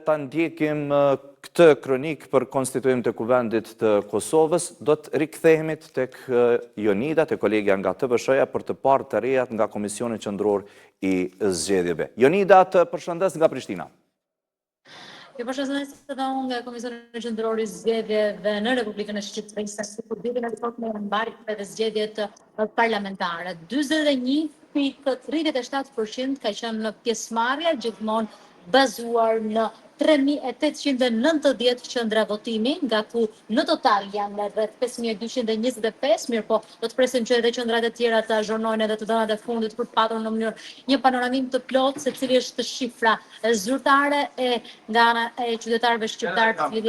ta ndjekim këtë kronik për konstituim të kuvendit të Kosovës, do të rikthehemi tek Jonida, te kolegja nga TVSH-ja për të parë të rejat nga Komisioni Qendror i Zgjedhjeve. Jonida, të përshëndes nga Prishtina. Ju përshëndes edhe unë nga Komisioni Qendror i Zgjedhjeve në Republikën e Shqipërisë, ku ditën e sotme mbarin edhe zgjedhjet parlamentare. 41,37% ka qenë pjesëmarrja, gjithmonë bazuar në 3.890 qendra votimi, nga ku në total janë rreth 5.225, mirë po, do të presim që edhe qendrat e tjera të azhurojnë edhe të dhënat e fundit për të patur në mënyrë një panoramim të plotë se cili është shifra zyrtare nga ana e qytetarëve shqiptarë të cilët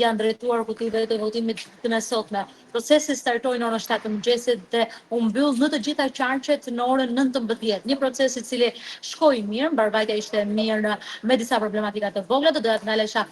janë drejtuar kutive të votimit të nesotme. Procesi startoi në orën 7 të mëngjesit dhe u mbyll në të gjitha qarqet në orën 19. Një proces i cili shkoi mirë, mbarvajtja ishte mirë me disa problematika të vogla, do të ndalesha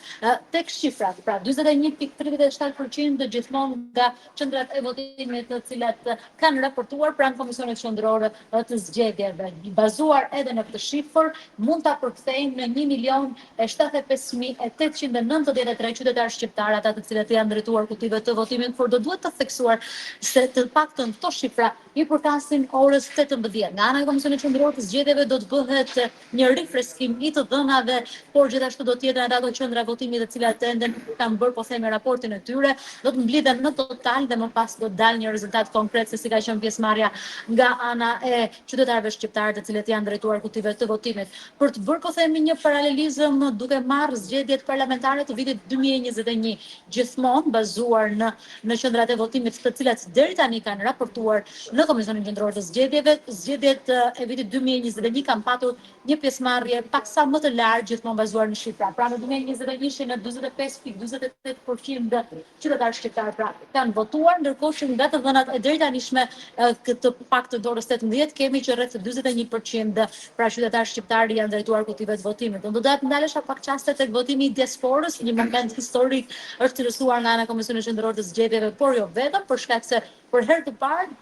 tek shifrat. Pra 41.37% gjithmonë nga qendrat e votimit të cilat kanë raportuar pranë Komisionit Qendror të Zgjedhjeve. Bazuar edhe në këtë shifër, mund ta përkthejmë në 1.075.893 qytetarë shqiptarë, ata të cilët janë drejtuar kutive të votimit, por do duhet të theksuar se të paktën këto shifra i përkasin orës 18. Nga ana e Komisionit Qendror të Zgjedhjeve do të bëhet një rifreskim i të dhënave, por gjithashtu do të jetë edhe ato qendra votimi të cilat ende kanë bërë po themi raportin e tyre, do të mblidhen në total dhe më pas do të dalë një rezultat konkret se si ka qenë pjesëmarrja nga ana e qytetarëve shqiptarë të cilët janë drejtuar kutive të votimit. Për të bërë po themi një paralelizëm duke marrë zgjedhjet parlamentare të vitit 2021, gjithmonë bazuar në qendrat e votimit të cilat deri tani kanë raportuar në Komisionin Qendror të Zgjedhjeve, zgjedhjet e vitit 2021 kanë patur një pjesëmarrje paksa më të lartë, gjithmonë bazuar në shifra. Pra në 2021 ishin në 45.48% qytetarë shqiptarë pra kanë votuar, ndërkohë që nga të dhënat e deri tanishme këtë paktën të orës 18 kemi që rreth 41% pra qytetarë shqiptarë janë drejtuar kutive të votimit. Do të ndalesha pak çaste tek votimi i diasporës, një moment historik është cilësuar nga ana e Komisionit Qendror të Zgjedhjeve, por jo vetëm, për shkak se për herë të parë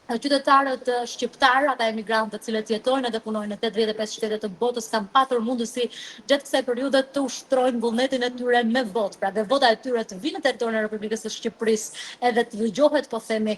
qytetarët shqiptarë, ata emigrantë të cilët jetojnë dhe punojnë në 85 shtete të botës, kanë patur mundësi gjatë kësaj periudhe të ushtrojnë vullnetin e tyre me votë. Pra dhe vota e tyre të vinë në territorin e Republikës së Shqipërisë edhe të dëgjohet po themi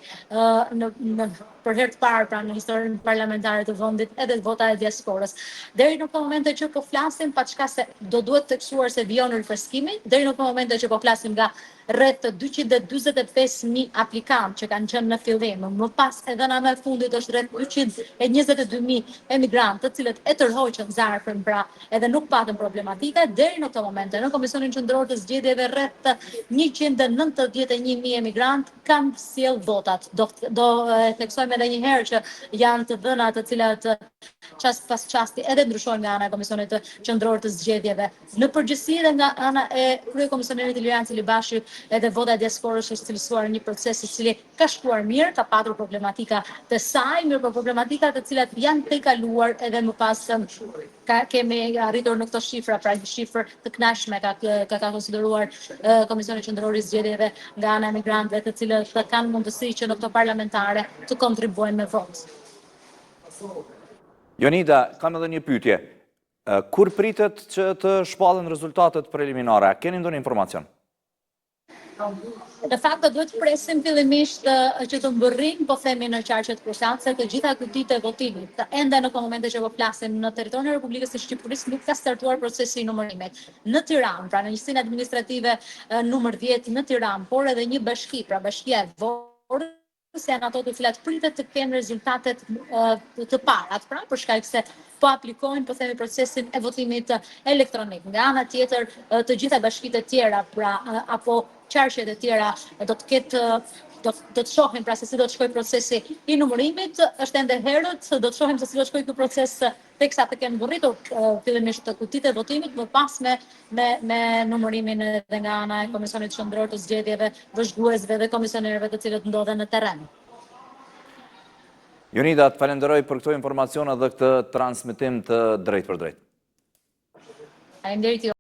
për herë të parë pra në historinë parlamentare të vendit edhe vota e diasporës. Deri në këtë moment që po flasim, paçka se do duhet të theksuar se vijon rifreskimi, deri në këtë moment që po flasim nga rreth 245.000 aplikantë që kanë qenë në fillim. Më pas edhe në anë e fundit është rreth 222.000 emigrantë, të cilët e tërhoqën zarfën, pra edhe nuk patën problematika. Deri në këtë moment në Komisionin Qendror të Zgjedhjeve rreth 191.000 emigrantë kanë sjell votat. Do theksojmë edhe një herë që janë të dhëna të cilat çast pas çasti edhe ndryshojnë nga ana e Komisionit Qendror të Zgjedhjeve. Në përgjithësi edhe nga ana e kryekomisionerit Ilian Celibashi, edhe vota e diasporës është cilësuar një proces i cili ka shkuar mirë, ka patur problematika të saj, mirë, por problematika të cilat janë tejkaluar edhe më pas kemi arritur në këto shifra, pra një shifër të kënaqshme ka konsideruar Komisioni Qendror i Zgjedhjeve nga ana e migrantëve të cilët kanë mundësi që në këto parlamentare të kontribuojnë me votë. Jonida, kam edhe një pyetje. Kur pritet që të shpallen rezultatet preliminare? Keni ndonjë informacion? Në fakt duhet të presim fillimisht që të mbërrijnë po themi në qarqet përshtatëse të gjitha kutitë e votimit. Ende në momentin që po flasim në territorin e Republikës së Shqipërisë nuk ka startuar procesi i numërimit. Në Tiranë, pra në njësinë administrative numër 10 në Tiranë, por edhe një bashki, pra Bashkia e Vorës, janë ato të cilat pritet të kenë rezultatet të parat, pra për shkak se po aplikojnë po themi procesin e votimit elektronik. Nga ana tjetër të gjitha bashkitë e tjera, pra apo qarqet e tjera do të shohim pra se si do të shkojë procesi i numërimit, është ende herët, do të shohim se si do të shkojë ky proces teksa të kenë mbërritur fillimisht të kutitë e votimit, më pas me numërimin edhe nga ana e Komisionit Qendror të Zgjedhjeve, vëzhguesve dhe komisionerëve të cilët ndodhen në terren. Jonida, të falenderoj për këto informacione dhe këtë transmetim të drejt për drejt. Faleminderit.